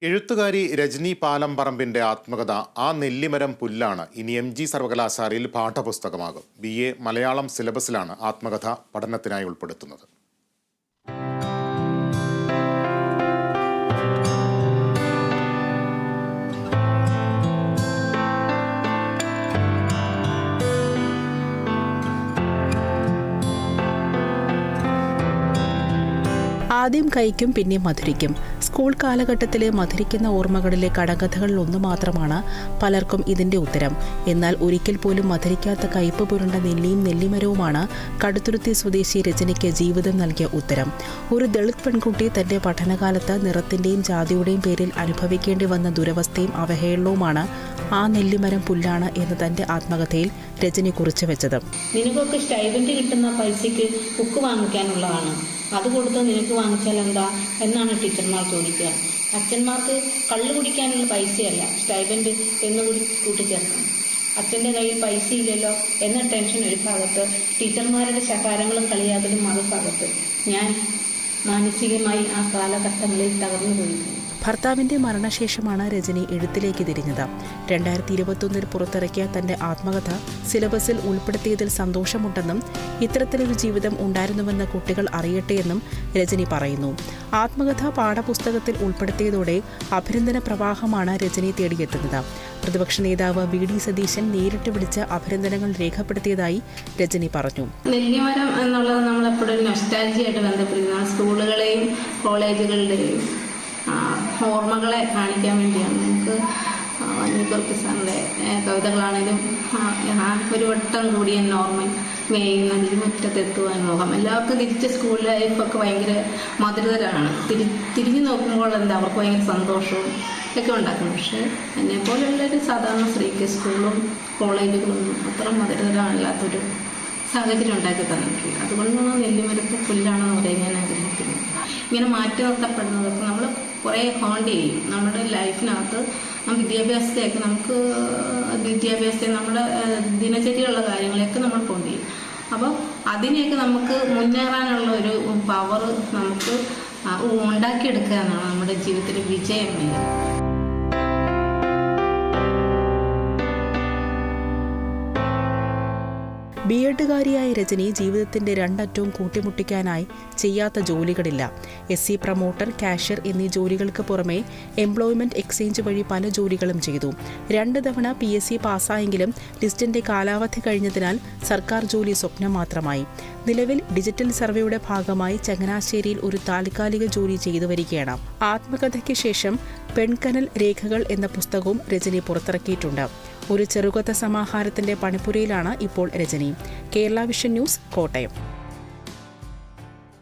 എഴുത്തുകാരി രജനി പാലംപറമ്പിന്റെ ആത്മകഥ ആ നെല്ലിമരം പുല്ലാണ് ഇനി MG സർവകലാശാലയിൽ പാഠപുസ്തകമാകും. BA മലയാളം സിലബസിലാണ് ആത്മകഥ പഠനത്തിനായി ഉൾപ്പെടുത്തുന്നത്. ആദ്യം കൈക്കും പിന്നെ മധുരിക്കും. സ്കൂൾ കാലഘട്ടത്തിലെ മധുരിക്കുന്ന ഓർമ്മകളിലെ കടകഥകളിൽ ഒന്ന് മാത്രമാണ് പലർക്കും ഇതിന്റെ ഉത്തരം. എന്നാൽ ഒരിക്കൽ പോലും മധുരിക്കാത്ത കയ്പ് പുരണ്ട നെല്ലിയും നെല്ലിമരവുമാണ് കടുത്തുരുത്തി സ്വദേശി രജനിക്ക് ജീവിതം നൽകിയ ഉത്തരം. ഒരു ദളിത് പെൺകുട്ടി തന്റെ പഠനകാലത്ത് നിറത്തിന്റെയും ജാതിയുടെയും പേരിൽ അനുഭവിക്കേണ്ടി വന്ന ദുരവസ്ഥയും അവഹേളനവുമാണ് ആ നെല്ലിമരം പുല്ലാണ് എന്ന് തന്റെ ആത്മകഥയിൽ രജനി കുറിച്ചു വെച്ചത്. നിനക്കൊക്കെ സ്റ്റൈബൻഡ് കിട്ടുന്ന പൈസയ്ക്ക് ബുക്ക് വാങ്ങിക്കാനുള്ളതാണ്, അത് കൊടുത്ത് നിനക്ക് വാങ്ങിച്ചാൽ എന്താ എന്നാണ് ടീച്ചർമാർ ചോദിക്കുക. അച്ഛന്മാർക്ക് കള്ളു കുടിക്കാനുള്ള പൈസയല്ല സ്റ്റൈബൻഡ് എന്ന് കൂടി കൂട്ടിച്ചേർക്കണം. അച്ഛൻ്റെ കയ്യിൽ പൈസ ഇല്ലല്ലോ എന്ന ടെൻഷൻ ഒരു ഭാഗത്ത്, ടീച്ചർമാരുടെ ശകാരങ്ങളും കളിയാകലും മറുഭാഗത്ത്. ഞാൻ മാനസികമായി ആ കാലഘട്ടങ്ങളിൽ തകർന്നു പോയിരുന്നു. ഭർത്താവിന്റെ മരണശേഷമാണ് രജനി എഴുത്തിലേക്ക് തിരിഞ്ഞത്. 2021 പുറത്തിറക്കിയ തന്റെ ആത്മകഥ സിലബസിൽ ഉൾപ്പെടുത്തിയതിൽ സന്തോഷമുണ്ടെന്നും ഇത്തരത്തിലൊരു ജീവിതം ഉണ്ടായിരുന്നുവെന്ന് കുട്ടികൾ അറിയട്ടെയെന്നും രജനി പറയുന്നു. ആത്മകഥ പാഠപുസ്തകത്തിൽ ഉൾപ്പെടുത്തിയതോടെ അഭിനന്ദന പ്രവാഹമാണ് രജനി തേടിയെത്തുന്നത്. പ്രതിപക്ഷ നേതാവ് VD സതീശൻ നേരിട്ട് വിളിച്ച് അഭിനന്ദനങ്ങൾ രേഖപ്പെടുത്തിയതായി രജനി പറഞ്ഞു. നെല്ലിമരം എന്നുള്ളത് നമ്മളെപ്പോഴും നൊസ്റ്റാൾജിയായിട്ട് ബന്ധപ്പെടുന്ന സ്കൂളുകളെയും കോളേജുകളുടെയും ഓർമ്മകളെ കാണിക്കാൻ വേണ്ടിയാണ്. നമുക്ക് വന്യകുറുപ്പ് സാറിൻ്റെ കവിതകളാണെങ്കിലും ഒരു വട്ടം കൂടി നോർമൽ വേയുന്നതിൽ മുറ്റത്തെത്തുവാൻ മോഹം. എല്ലാവർക്കും തിരിച്ച് സ്കൂൾ ലൈഫൊക്കെ ഭയങ്കര മധുരതരമാണ്. തിരിഞ്ഞു നോക്കുമ്പോൾ എന്താ അവർക്ക് ഭയങ്കര സന്തോഷവും ഒക്കെ ഉണ്ടാക്കും. പക്ഷേ എന്നെപ്പോലുള്ളൊരു സാധാരണ സ്ത്രീക്ക് സ്കൂളും കോളേജുകളൊന്നും അത്ര മധുരതരമല്ലാത്തൊരു സാഹചര്യം ഉണ്ടാക്കി തന്നിട്ടില്ല. അതുകൊണ്ടാണ് നെല്ലിമരത്തെ പുല്ലാണെന്ന് പറയാൻ ഞാൻ ആഗ്രഹിക്കുന്നത്. ഇങ്ങനെ മാറ്റി നിർത്തപ്പെടുന്നതൊക്കെ നമ്മൾ കുറേ ഹോണ്ട് ചെയ്യും നമ്മുടെ ലൈഫിനകത്ത്. വിദ്യാഭ്യാസത്തെയൊക്കെ നമ്മുടെ ദിനചര്യയുള്ള കാര്യങ്ങളെയൊക്കെ നമ്മൾ ഹോണ്ട് ചെയ്യും. അപ്പോൾ അതിനെയൊക്കെ നമുക്ക് മുന്നേറാനുള്ള ഒരു പവർ നമുക്ക് ഉണ്ടാക്കിയെടുക്കുക എന്നാണ് നമ്മുടെ ജീവിതത്തിലെ വിജയം. ബിഎഡുകാരിയായ രജനി ജീവിതത്തിന്റെ രണ്ടറ്റവും കൂട്ടിമുട്ടിക്കാനായി ചെയ്യാത്ത ജോലികളില്ല. SC പ്രൊമോട്ടർ, കാഷ്യർ എന്നീ ജോലികൾക്ക് പുറമെ എംപ്ലോയ്മെന്റ് എക്സ്ചേഞ്ച് വഴി പല ജോലികളും ചെയ്തു. 2 തവണ PSC പാസ്സായെങ്കിലും ലിസ്റ്റിന്റെ കാലാവധി കഴിഞ്ഞതിനാൽ സർക്കാർ ജോലി സ്വപ്നം മാത്രമായി. നിലവിൽ ഡിജിറ്റൽ സർവേയുടെ ഭാഗമായി ചങ്ങനാശ്ശേരിയിൽ ഒരു താൽക്കാലിക ജോലി ചെയ്തു വരികയാണ്. ആത്മകഥയ്ക്ക് ശേഷം പെൺകനൽ രേഖകൾ എന്ന പുസ്തകവും രജനി പുറത്തിറക്കിയിട്ടുണ്ട്. ഒരു ചെറുകഥ സമാഹാരത്തിന്റെ പണിപ്പുരയിലാണ് ഇപ്പോൾ രജനി. Kerala vision news, Kottayam.